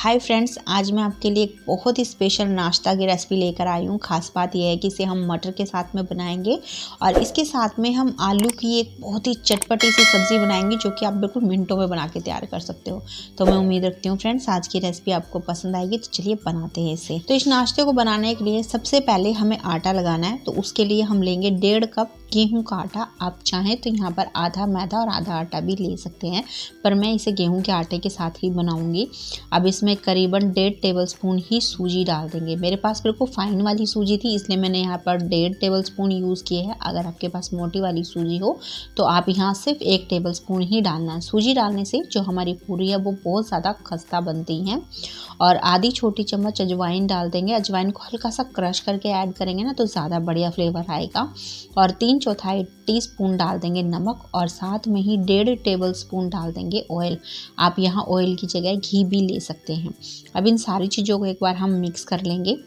Hi friends, आज मैं आपके लिए एक बहुत ही स्पेशल नाश्ता की रेसिपी लेकर आई हूँ। खास बात यह है कि इसे हम मटर के साथ में बनाएंगे और इसके साथ में हम आलू की एक बहुत ही चटपटी सी सब्ज़ी बनाएंगे जो कि आप बिल्कुल मिनटों में बना के तैयार कर सकते हो। तो मैं उम्मीद रखती हूँ फ्रेंड्स आज की रेसिपी आपको पसंद आएगी। तो चलिए बनाते हैं इसे। तो इस नाश्ते को बनाने के लिए सबसे पहले हमें आटा लगाना है। तो उसके लिए हम लेंगे 1.5 कप गेहूं का आटा। आप चाहें तो यहाँ पर आधा मैदा और आधा आटा भी ले सकते हैं, पर मैं इसे गेहूं के आटे के साथ ही बनाऊंगी। अब इसमें करीबन 1.5 टेबलस्पून ही सूजी डाल देंगे। मेरे पास बिल्कुल फाइन वाली सूजी थी, इसलिए मैंने यहाँ पर 1.5 टेबलस्पून यूज़ किए हैं। अगर आपके पास मोटी वाली सूजी हो तो आप यहाँ सिर्फ 1 टेबलस्पून ही डालना है। सूजी डालने से जो हमारी पूरी है वो बहुत ज़्यादा खस्ता बनती हैं। और आधी छोटी चम्मच अजवाइन डाल देंगे। अजवाइन को हल्का सा क्रश करके ऐड करेंगे ना तो ज़्यादा बढ़िया फ्लेवर आएगा। और 3/4 टीस्पून डाल देंगे नमक और साथ में ही 1.5 टेबलस्पून डाल देंगे ऑयल। आप यहाँ ऑयल की जगह घी भी ले सकते हैं। अब इन सारी चीज़ों को एक बार हम मिक्स कर लेंगे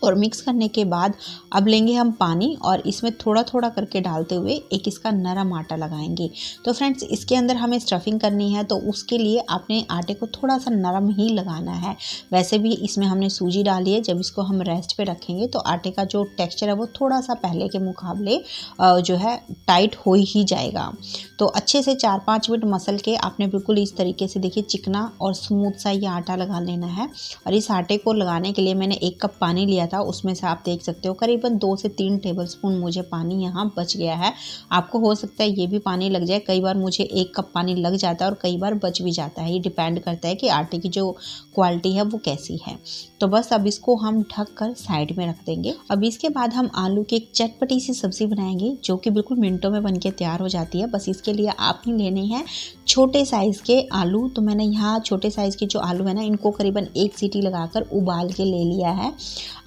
और मिक्स करने के बाद अब लेंगे हम पानी और इसमें थोड़ा थोड़ा करके डालते हुए एक इसका नरम आटा लगाएंगे। तो फ्रेंड्स इसके अंदर हमें स्टफिंग करनी है, तो उसके लिए आपने आटे को थोड़ा सा नरम ही लगाना है। वैसे भी इसमें हमने सूजी डाली है, जब इसको हम रेस्ट पे रखेंगे तो आटे का जो टेक्सचर है वो थोड़ा सा पहले के मुकाबले जो है टाइट हो ही जाएगा। तो अच्छे से 4-5 मिनट मसल के आपने बिल्कुल इस तरीके से देखिए चिकना और स्मूथ सा ये आटा लगा लेना है। और इस आटे को लगाने के लिए मैंने 1 कप पानी लिया था, उसमें से आप देख सकते हो करीबन 2 से 3 टेबलस्पून मुझे पानी यहाँ बच गया है। आपको हो सकता है ये भी पानी लग जाए। कई बार मुझे 1 कप पानी लग जाता है और कई बार बच भी जाता है। ये डिपेंड करता है कि आटे की जो क्वालिटी है वो कैसी है। तो बस अब इसको हम ढक कर साइड में रख देंगे। अब इसके बाद हम आलू की एक चटपटी सी सब्जी बनाएंगे जो कि बिल्कुल मिनटों में बनके तैयार हो जाती है। बस इसके लिए आपने लेने हैं छोटे साइज़ के आलू। तो मैंने यहाँ छोटे साइज़ के जो आलू है ना, इनको करीबन 1 सीटी लगाकर उबाल के ले लिया है।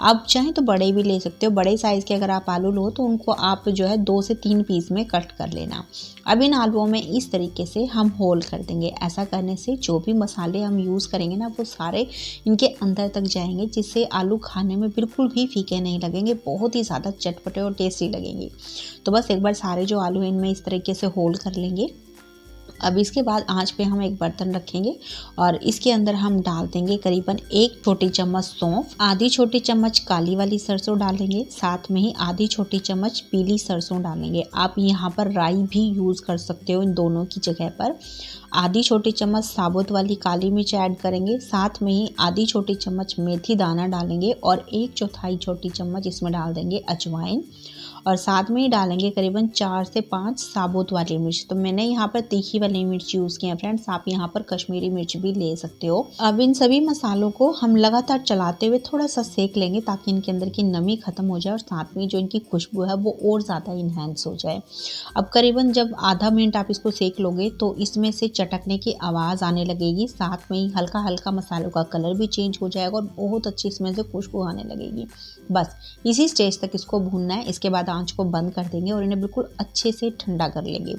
आप चाहें तो बड़े भी ले सकते हो। बड़े साइज़ के अगर आप आलू लो तो उनको आप जो है 2 से 3 पीस में कट कर लेना। अब इन आलूओं में इस तरीके से हम होल कर देंगे। ऐसा करने से जो भी मसाले हम यूज़ करेंगे ना वो सारे इनके अंदर तक जाएंगे, जिससे आलू खाने में बिल्कुल भी फीके नहीं लगेंगे, बहुत ही ज़्यादा चटपटे और टेस्टी लगेंगे। तो बस एक बार सारे जो आलू इनमें इस तरीके से होल कर लेंगे। अब इसके बाद आंच पे हम एक बर्तन रखेंगे और इसके अंदर हम डाल देंगे करीबन 1 छोटी चम्मच सौंफ, आधी छोटी चम्मच काली वाली सरसों डालेंगे, साथ में ही आधी छोटी चम्मच पीली सरसों डालेंगे। आप यहाँ पर राई भी यूज़ कर सकते हो इन दोनों की जगह पर। आधी छोटी चम्मच साबुत वाली काली मिर्च ऐड करेंगे, साथ में ही आधी छोटी चम्मच मेथी दाना डालेंगे और 1/4 छोटी चम्मच इसमें डाल देंगे अजवाइन और साथ में ही डालेंगे करीबन 4 से 5 साबुत वाली मिर्च। तो मैंने यहाँ पर तीखी वाली मिर्च यूज़ की है फ्रेंड्स, आप यहाँ पर कश्मीरी मिर्च भी ले सकते हो। अब इन सभी मसालों को हम लगातार चलाते हुए थोड़ा सा सेक लेंगे ताकि इनके अंदर की नमी खत्म हो जाए और साथ में जो इनकी खुशबू है वो और ज़्यादा इन्हेंस हो जाए। अब करीबन जब आधा मिनट आप इसको सेक लोगे तो इसमें से चटकने की आवाज़ आने लगेगी, साथ में ही हल्का हल्का मसालों का कलर भी चेंज हो जाएगा और बहुत अच्छी इसमें से खुशबू आने लगेगी। बस इसी स्टेज तक इसको भूनना है। इसके बाद आंच को बंद कर देंगे और इन्हें बिल्कुल अच्छे से ठंडा कर लेंगे।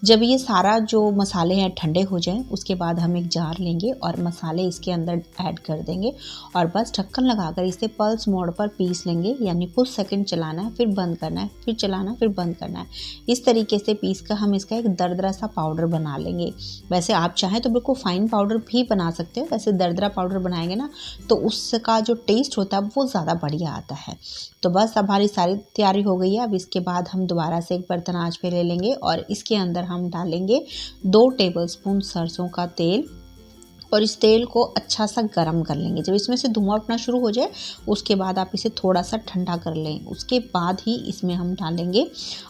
जब ये सारा जो मसाले हैं ठंडे हो जाएं उसके बाद हम एक जार लेंगे और मसाले इसके अंदर ऐड कर देंगे और बस ढक्कन लगाकर इसे पल्स मोड पर पीस लेंगे। यानी कुछ सेकंड चलाना है, फिर बंद करना है, फिर चलाना है, फिर बंद करना है। इस तरीके से पीस कर हम इसका एक दरदरा सा पाउडर बना लेंगे। वैसे आप चाहें तो बिल्कुल फाइन पाउडर भी बना सकते हो। वैसे दरदरा पाउडर बनाएंगे ना तो उसका जो टेस्ट होता है वो ज़्यादा बढ़िया आता है। तो बस अब हमारी सारी तैयारी हो गई है। अब इसके बाद हम दोबारा से एक बर्तन आंच पे ले लेंगे और इसके अंदर हम डालेंगे 2 टेबलस्पून सरसों का तेल और इस तेल को अच्छा सा गरम कर लेंगे। जब इसमें से धुआं उठना शुरू हो जाए उसके बाद आप इसे थोड़ा सा ठंडा कर लें। उसके बाद ही इसमें हम डालेंगे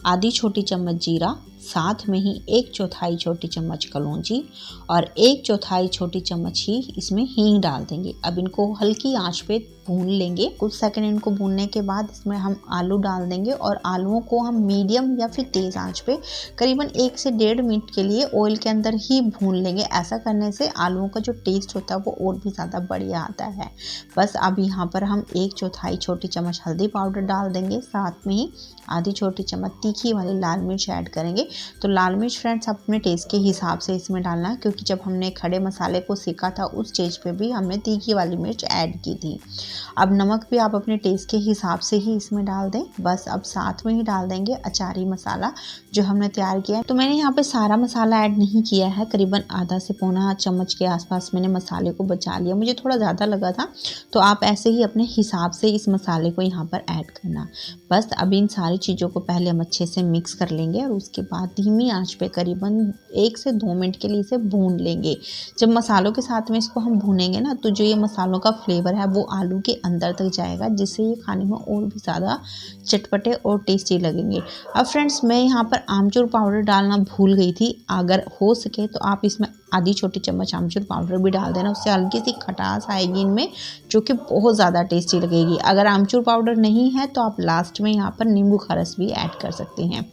आधी छोटी चम्मच जीरा, साथ में ही 1/4 छोटी चम्मच कलौंजी और 1/4 छोटी चम्मच ही इसमें हींग डाल देंगे। अब इनको हल्की आंच पे भून लेंगे। कुछ सेकंड इनको भूनने के बाद इसमें हम आलू डाल देंगे और आलूओं को हम मीडियम या फिर तेज़ आंच पे करीबन 1 से 1.5 मिनट के लिए ऑयल के अंदर ही भून लेंगे। ऐसा करने से आलूओं का जो टेस्ट होता है वो और भी ज़्यादा बढ़िया आता है। बस अब यहाँ पर हम 1/4 छोटी चम्मच हल्दी पाउडर डाल देंगे, साथ में ही आधी छोटी चम्मच तीखी वाली लाल मिर्च ऐड करेंगे तो लाल मिर्च फ्रेंड्स आप अपने टेस्ट के हिसाब से इसमें डालना, क्योंकि जब हमने खड़े मसाले को सेका था उस स्टेज पे भी हमने तीखी वाली मिर्च ऐड की थी। अब नमक भी आप अपने टेस्ट के हिसाब से ही इसमें डाल दें। बस अब साथ में ही डाल देंगे अचारी मसाला जो हमने तैयार किया है। तो मैंने यहाँ पे सारा मसाला ऐड नहीं किया है, करीबन आधा से पौना चम्मच के आसपास मैंने मसाले को बचा लिया, मुझे थोड़ा ज़्यादा लगा था। तो आप ऐसे ही अपने हिसाब से इस मसाले को यहाँ पर ऐड करना। बस अब इन सारी चीज़ों को पहले हम अच्छे से मिक्स कर लेंगे और उसके बाद धीमी आंच पे करीबन 1 से 2 मिनट के लिए इसे भून लेंगे। जब मसालों के साथ में इसको हम भूनेंगे ना, तो जो ये मसालों का फ्लेवर है वो आलू के अंदर तक जाएगा, जिससे ये खाने में और भी ज़्यादा चटपटे और टेस्टी लगेंगे। अब फ्रेंड्स मैं यहाँ पर आमचूर पाउडर डालना भूल गई थी, अगर हो सके तो आप इसमें आधी छोटी चम्मच आमचूर पाउडर भी डाल देना, उससे हल्की सी खटास आएगी इनमें, जो कि बहुत ज़्यादा टेस्टी लगेगी। अगर आमचूर पाउडर नहीं है तो आप लास्ट में यहाँ पर नींबू का रस भी ऐड कर सकते हैं।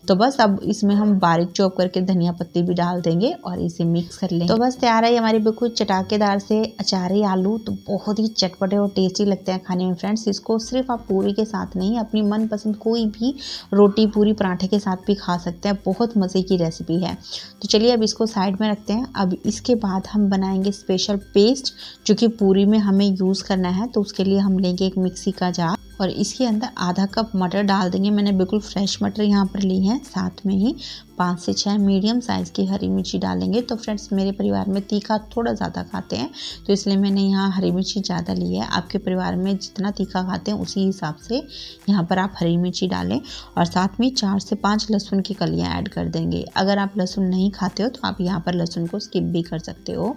तो बस अब इसमें हम बारीक चॉप करके धनिया पत्ती भी डाल देंगे और इसे मिक्स कर लेंगे। तो बस तैयार है हमारी बिल्कुल चटाकेदार से अचारी आलू। तो बहुत ही चटपटे और टेस्टी लगते हैं खाने में फ्रेंड्स। इसको सिर्फ आप पूरी के साथ नहीं, अपनी मनपसंद कोई भी रोटी, पूरी, पराठे के साथ भी खा सकते हैं। बहुत मज़े की रेसिपी है। तो चलिए अब इसको साइड में रखते हैं। अब इसके बाद हम बनाएंगे स्पेशल पेस्ट जो कि पूरी में हमें यूज़ करना है। तो उसके लिए हम लेंगे एक मिक्सी का जार और इसके अंदर आधा कप मटर डाल देंगे। मैंने बिल्कुल फ्रेश मटर यहाँ पर ली है। साथ में ही 5 से 6 मीडियम साइज़ की हरी मिर्ची डालेंगे। तो फ्रेंड्स मेरे परिवार में तीखा थोड़ा ज़्यादा खाते हैं, तो इसलिए मैंने यहाँ हरी मिर्ची ज़्यादा ली है। आपके परिवार में जितना तीखा खाते हैं उसी हिसाब से यहाँ पर आप हरी मिर्ची डालें। और साथ में 4 से 5 लहसुन की कलियाँ ऐड कर देंगे। अगर आप लहसुन नहीं खाते हो तो आप यहाँ पर लहसुन को स्किप भी कर सकते हो।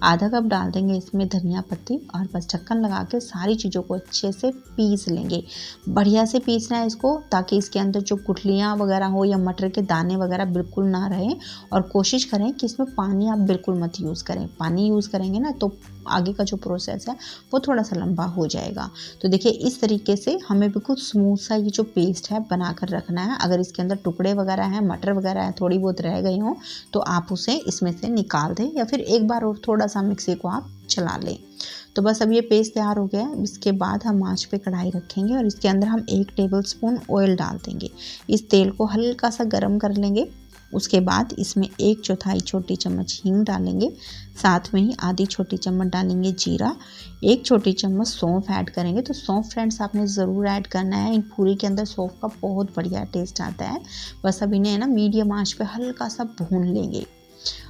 आधा कप डाल देंगे इसमें धनिया पत्ती और बस ढक्कन लगा के सारी चीज़ों को अच्छे से पीस लेंगे। बढ़िया से पीसना है इसको, ताकि इसके अंदर जो गुठलियाँ वगैरह हो या मटर के दाने वगैरह बिल्कुल ना रहे। और कोशिश करें कि इसमें पानी आप बिल्कुल मत यूज़ करें। पानी यूज़ करेंगे ना तो आगे का जो प्रोसेस है वो थोड़ा सा लंबा हो जाएगा। तो देखिए इस तरीके से हमें बिल्कुल स्मूथ सा ये जो पेस्ट है बना कर रखना है। अगर इसके अंदर टुकड़े वगैरह हैं, मटर वगैरह है, थोड़ी बहुत रह गई हों, तो आप उसे इसमें से निकाल दें या फिर एक बार और थोड़ा सा मिक्सी को आप चला लें। तो बस अब ये पेस्ट तैयार हो गया है। इसके बाद हम आंच पे कढ़ाई रखेंगे और इसके अंदर हम 1 टेबलस्पून ऑयल डाल देंगे। इस तेल को हल्का सा गर्म कर लेंगे। उसके बाद इसमें 1/4 छोटी चम्मच हींग डालेंगे। साथ में ही आधी छोटी चम्मच डालेंगे जीरा। 1 छोटी चम्मच सौंफ ऐड करेंगे। तो सौंफ फ्रेंड्स आपने ज़रूर ऐड करना है। इन पूरी के अंदर सौंफ का बहुत बढ़िया टेस्ट आता है। बस अब इन्हें ना मीडियम आंच पे हल्का सा भून लेंगे।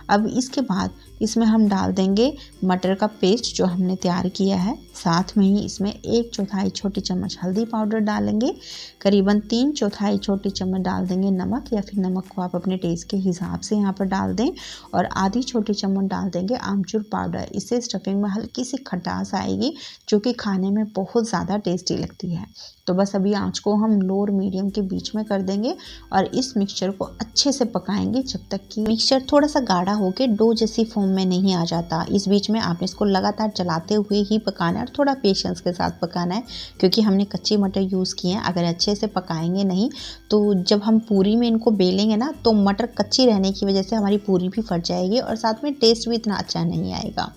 अब इसके बाद इसमें हम डाल देंगे मटर का पेस्ट जो हमने तैयार किया है। साथ में ही इसमें 1/4 छोटी चम्मच हल्दी पाउडर डालेंगे। करीबन 3/4 छोटी चम्मच डाल देंगे नमक, या फिर नमक को आप अपने टेस्ट के हिसाब से यहाँ पर डाल दें। और आधी छोटी चम्मच डाल देंगे आमचूर पाउडर। इससे स्टफिंग में हल्की सी खटास आएगी, जो कि खाने में बहुत ज़्यादा टेस्टी लगती है। तो बस अभी आंच को हम लो और मीडियम के बीच में कर देंगे और इस मिक्सचर को अच्छे से पकाएंगे जब तक कि मिक्सचर थोड़ा सा गाढ़ा होकर डो जैसी फॉर्म में नहीं आ जाता। इस बीच में आपने इसको लगातार चलाते हुए ही पकाना है और थोड़ा पेशेंस के साथ पकाना है, क्योंकि हमने कच्चे मटर यूज़ किए हैं। अगर अच्छे से पकाएंगे नहीं तो जब हम पूरी में इनको बेलेंगे ना, तो मटर कच्ची रहने की वजह से हमारी पूरी भी फट जाएगी और साथ में टेस्ट भी इतना अच्छा नहीं आएगा।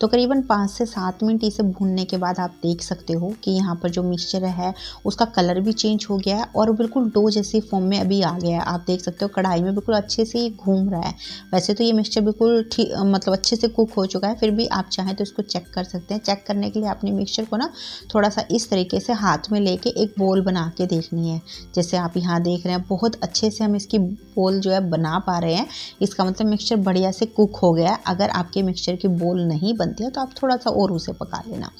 तो करीबन 5 से 7 मिनट इसे भूनने के बाद आप देख सकते हो कि यहाँ पर जो मिक्सचर है उसका कलर भी चेंज हो गया है और बिल्कुल डो जैसी फॉर्म में अभी आ गया है। आप देख सकते हो कढ़ाई में बिल्कुल अच्छे से घूम रहा है। वैसे तो ये मिक्सचर बिल्कुल ठीक मतलब अच्छे से कुक हो चुका है, फिर भी आप चाहें तो इसको चेक कर सकते हैं। चेक करने के लिए अपने मिक्सचर को ना थोड़ा सा इस तरीके से हाथ में लेके एक बोल बना के देखनी है। जैसे आप यहाँ देख रहे हैं बहुत अच्छे से हम इसकी बोल जो है बना पा रहे हैं। इसका मतलब मिक्सचर बढ़िया से कुक हो गया है। अगर आपके मिक्सचर की बोल नहीं बनती है तो आप थोड़ा सा और उसे पका लेना।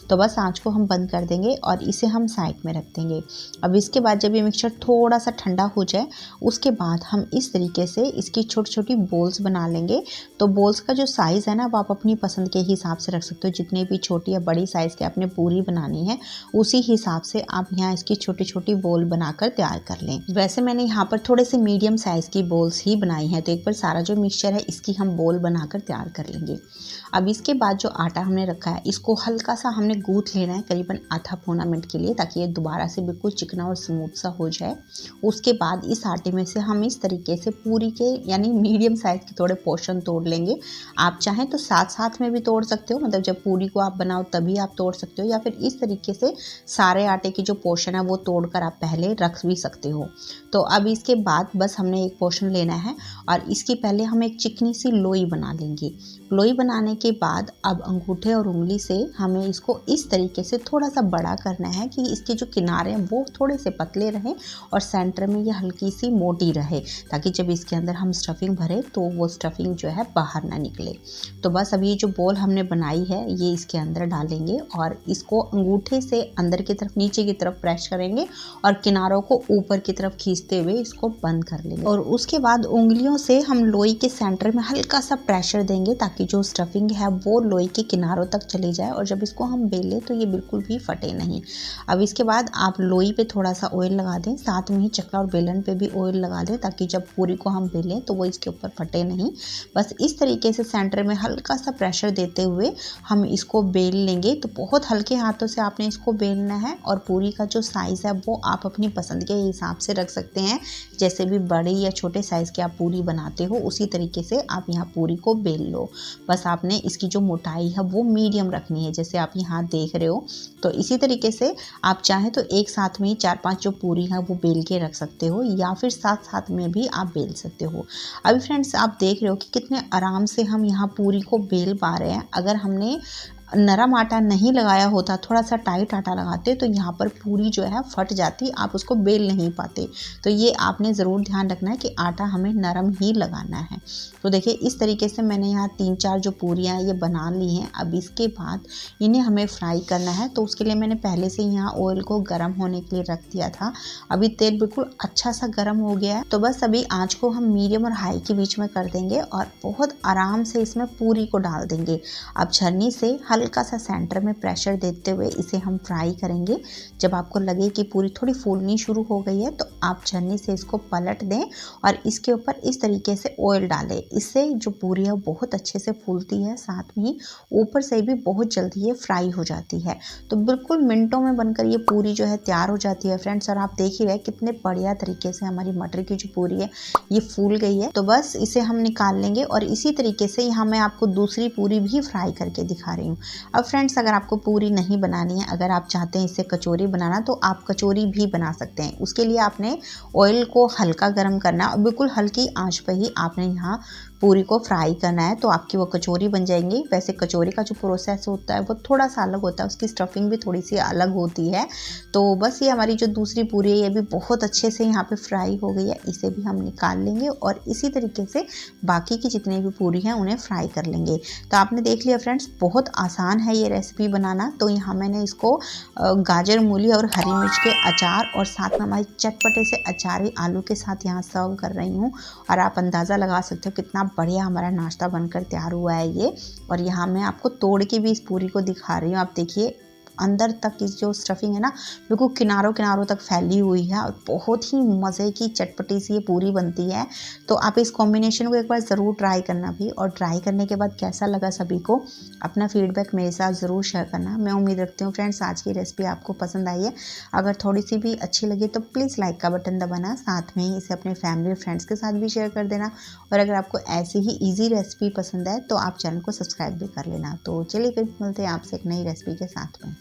तो बस आँच को हम बंद कर देंगे और इसे हम साइड में रख देंगे। अब इसके बाद जब ये मिक्सचर थोड़ा सा ठंडा हो जाए, उसके बाद हम इस तरीके से इसकी छोटी छोटी बोल्स बना लेंगे। तो बोल्स का जो साइज़ है ना वो आप अपनी पसंद के हिसाब से रख सकते हो। जितने भी छोटी या बड़ी साइज़ के आपने पूरी बनानी है उसी हिसाब से आप यहाँ इसकी छोटी छोटी बोल बनाकर तैयार कर लें। वैसे मैंने यहाँ पर थोड़े से मीडियम साइज़ की बोल्स ही बनाई हैं। तो एक बार सारा जो मिक्सचर है इसकी हम बोल बनाकर तैयार कर लेंगे। अब इसके बाद जो आटा हमने रखा है इसको हल्का सा हमने गूँथ लेना है, करीबन आधा पौना मिनट के लिए, ताकि ये दोबारा से बिल्कुल चिकना और स्मूथ सा हो जाए। उसके बाद इस आटे में से हम इस तरीके से पूरी के यानी मीडियम साइज़ के थोड़े पोर्शन तोड़ लेंगे। आप चाहें तो साथ साथ में भी तोड़ सकते हो, मतलब जब पूरी को आप बनाओ तभी आप तोड़ सकते हो, या फिर इस तरीके से सारे आटे की जो पोर्शन है वो तोड़कर आप पहले रख भी सकते हो। तो अब इसके बाद बस हमने एक पोर्शन लेना है और इसकी पहले हम एक चिकनी सी लोई बना लेंगे। लोई बनाने के बाद अब अंगूठे और उंगली से हमें इसको इस तरीके से थोड़ा सा बड़ा करना है कि इसके जो किनारे हैं वो थोड़े से पतले रहें और सेंटर में ये हल्की सी मोटी रहे, ताकि जब इसके अंदर हम स्टफिंग भरें तो वो स्टफिंग जो है बाहर ना निकले। तो बस अभी जो बॉल हमने बनाई है ये इसके अंदर डालेंगे और इसको अंगूठे से अंदर की तरफ नीचे की तरफ प्रेस करेंगे और किनारों को ऊपर की तरफ खींचते हुए इसको बंद कर लेंगे। और उसके बाद उंगलियों से हम लोई के सेंटर में हल्का सा प्रेशर देंगे ताकि जो स्टफिंग है वो लोई के किनारों तक चली जाए और जब इसको हम बेलें तो ये बिल्कुल भी फटे नहीं। अब इसके बाद आप लोई पे थोड़ा सा ऑयल लगा दें, साथ में ही चकला और बेलन पे भी ऑयल लगा दें ताकि जब पूरी को हम बेलें तो वो इसके ऊपर फटे नहीं। बस इस तरीके से सेंटर में हल्का सा प्रेशर देते हुए हम इसको बेल लेंगे। तो बहुत हल्के हाथों से आपने इसको बेलना है और पूरी का जो साइज़ है वो आप अपनी पसंद के हिसाब से रख सकते हैं। जैसे भी बड़े या छोटे साइज़ की आप पूरी बनाते हो उसी तरीके से आप यहाँ पूरी को बेल लो। बस आपने इसकी जो मोटाई है वो मीडियम रखनी है, जैसे आप यहाँ देख रहे हो। तो इसी तरीके से आप चाहें तो एक साथ में ही 4-5 जो पूरी है वो बेल के रख सकते हो, या फिर साथ साथ में भी आप बेल सकते हो। अभी फ्रेंड्स आप देख रहे हो कि कितने आराम से हम यहाँ पूरी को बेल पा रहे हैं। अगर हमने नरम आटा नहीं लगाया होता, थोड़ा सा टाइट आटा लगाते तो यहाँ पर पूरी जो है फट जाती, आप उसको बेल नहीं पाते। तो ये आपने ज़रूर ध्यान रखना है कि आटा हमें नरम ही लगाना है। तो देखिए इस तरीके से मैंने यहाँ 3-4 जो पूरियाँ ये बना ली हैं। अब इसके बाद इन्हें हमें फ्राई करना है, तो उसके लिए मैंने पहले से यहाँ ऑयल को गर्म होने के लिए रख दिया था। अभी तेल बिल्कुल अच्छा सा गर्म हो गया है, तो बस अभी आँच को हम मीडियम और हाई के बीच में कर देंगे और बहुत आराम से इसमें पूरी को डाल देंगे। अब छन्नी से हल्का सा सेंटर में प्रेशर देते हुए इसे हम फ्राई करेंगे। जब आपको लगे कि पूरी थोड़ी फूलनी शुरू हो गई है तो आप छन्नी से इसको पलट दें और इसके ऊपर इस तरीके से ऑयल डालें। इससे जो पूरी है बहुत अच्छे से फूलती है, साथ में ही ऊपर से भी बहुत जल्दी ये फ्राई हो जाती है। तो बिल्कुल मिनटों में बनकर ये पूरी जो है तैयार हो जाती है फ्रेंड्स। और आप देख ही रहे कितने बढ़िया तरीके से हमारी मटर की जो पूरी है ये फूल गई है। तो बस इसे हम निकाल लेंगे और इसी तरीके से यहाँ मैं आपको दूसरी पूरी भी फ्राई करके दिखा रही हूँ। अब फ्रेंड्स अगर आपको पूरी नहीं बनानी है, अगर आप चाहते हैं इससे कचौरी बनाना, तो आप कचौरी भी बना सकते हैं। उसके लिए आपने ऑयल को हल्का गर्म करना और बिल्कुल हल्की आंच पर ही आपने यहाँ पूरी को फ्राई करना है, तो आपकी वो कचौरी बन जाएंगी। वैसे कचौरी का जो प्रोसेस होता है वो थोड़ा सा अलग होता है, उसकी स्टफिंग भी थोड़ी सी अलग होती है। तो बस ये हमारी जो दूसरी पूरी है ये भी बहुत अच्छे से यहाँ पे फ्राई हो गई है, इसे भी हम निकाल लेंगे और इसी तरीके से बाकी की जितनी भी पूरी हैं उन्हें फ्राई कर लेंगे। तो आपने देख लिया फ्रेंड्स, बहुत आसान है ये रेसिपी बनाना। तो यहाँ मैंने इसको गाजर, मूली और हरी मिर्च के अचार और साथ में हमारे चटपटे से अचारी आलू के साथ यहाँ सर्व कर रही हूँ। और आप अंदाज़ा लगा सकते हो कितना बढ़िया हमारा नाश्ता बनकर तैयार हुआ है ये। और यहाँ मैं आपको तोड़ के भी इस पूरी को दिखा रही हूँ। आप देखिए अंदर तक इस जो स्टफिंग है ना बिल्कुल किनारों किनारों तक फैली हुई है और बहुत ही मज़े की चटपटी सी ये पूरी बनती है। तो आप इस कॉम्बिनेशन को एक बार ज़रूर ट्राई करना भी, और ट्राई करने के बाद कैसा लगा सभी को अपना फीडबैक मेरे साथ ज़रूर शेयर करना। मैं उम्मीद रखती हूँ फ्रेंड्स आज की रेसिपी आपको पसंद आई है। अगर थोड़ी सी भी अच्छी लगी तो प्लीज़ लाइक का बटन दबाना, साथ में ही इसे अपने फैमिली और फ्रेंड्स के साथ भी शेयर कर देना। और अगर आपको ऐसी ही ईजी रेसिपी पसंद है तो आप चैनल को सब्सक्राइब भी कर लेना। तो चलिए फिर मिलते हैं आपसे एक नई रेसिपी के साथ में।